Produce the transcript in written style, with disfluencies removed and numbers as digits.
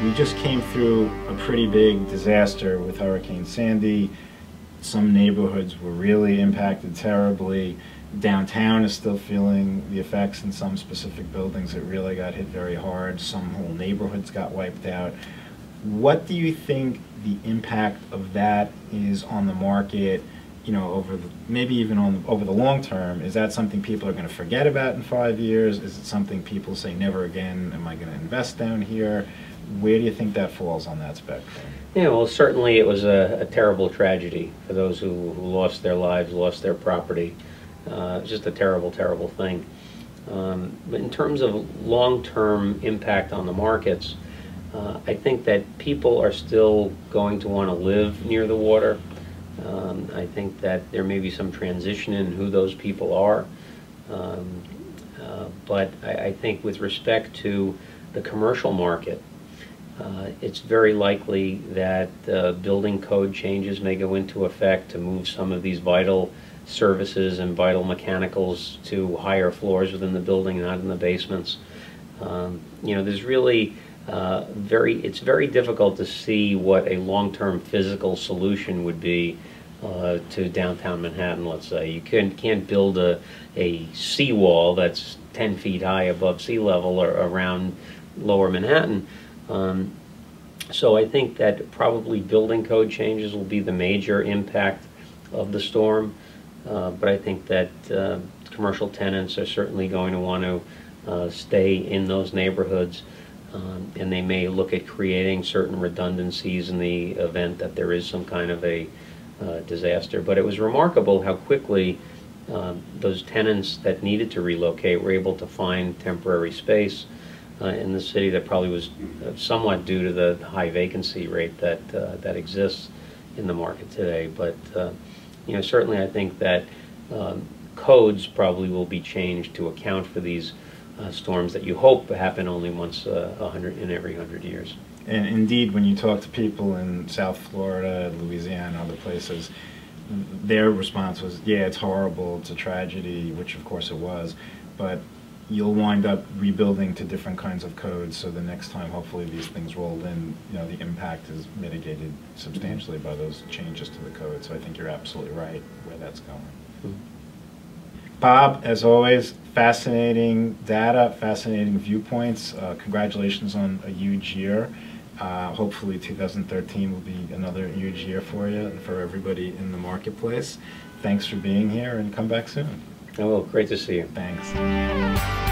We just came through a pretty big disaster with Hurricane Sandy. Some neighborhoods were really impacted terribly. Downtown is still feeling the effects in some specific buildings. It really got hit very hard. Some whole neighborhoods got wiped out. What do you think the impact of that is on the market, you know, over the, maybe even over the long term? Is that something people are going to forget about in 5 years? Is it something people say, never again am I going to invest down here? Where do you think that falls on that spectrum? Yeah, well, certainly it was a terrible tragedy for those who lost their lives, lost their property. It's just a terrible, terrible thing. But in terms of long-term impact on the markets, I think that people are still going to want to live near the water. I think that there may be some transition in who those people are. But I think with respect to the commercial market, it's very likely that building code changes may go into effect to move some of these vital services and vital mechanicals to higher floors within the building, not in the basements. You know, there's really it's very difficult to see what a long-term physical solution would be to downtown Manhattan, let's say. You can't build a seawall that's 10 feet high above sea level or around lower Manhattan. So I think that probably building code changes will be the major impact of the storm. But I think that commercial tenants are certainly going to want to stay in those neighborhoods, and they may look at creating certain redundancies in the event that there is some kind of a disaster. But it was remarkable how quickly those tenants that needed to relocate were able to find temporary space in the city. That probably was somewhat due to the high vacancy rate that exists in the market today. But you know, certainly I think that codes probably will be changed to account for these storms that you hope happen only once in every 100 years. And indeed, when you talk to people in South Florida, Louisiana, other places, their response was, yeah, it's horrible, it's a tragedy, which of course it was, but you'll wind up rebuilding to different kinds of codes, so the next time hopefully these things roll in, you know, the impact is mitigated substantially by those changes to the code. So I think you're absolutely right where that's going. Bob, as always, fascinating data, fascinating viewpoints. Congratulations on a huge year. Hopefully 2013 will be another huge year for you and for everybody in the marketplace. Thanks for being here, and come back soon. Oh, well, great to see you. Thanks.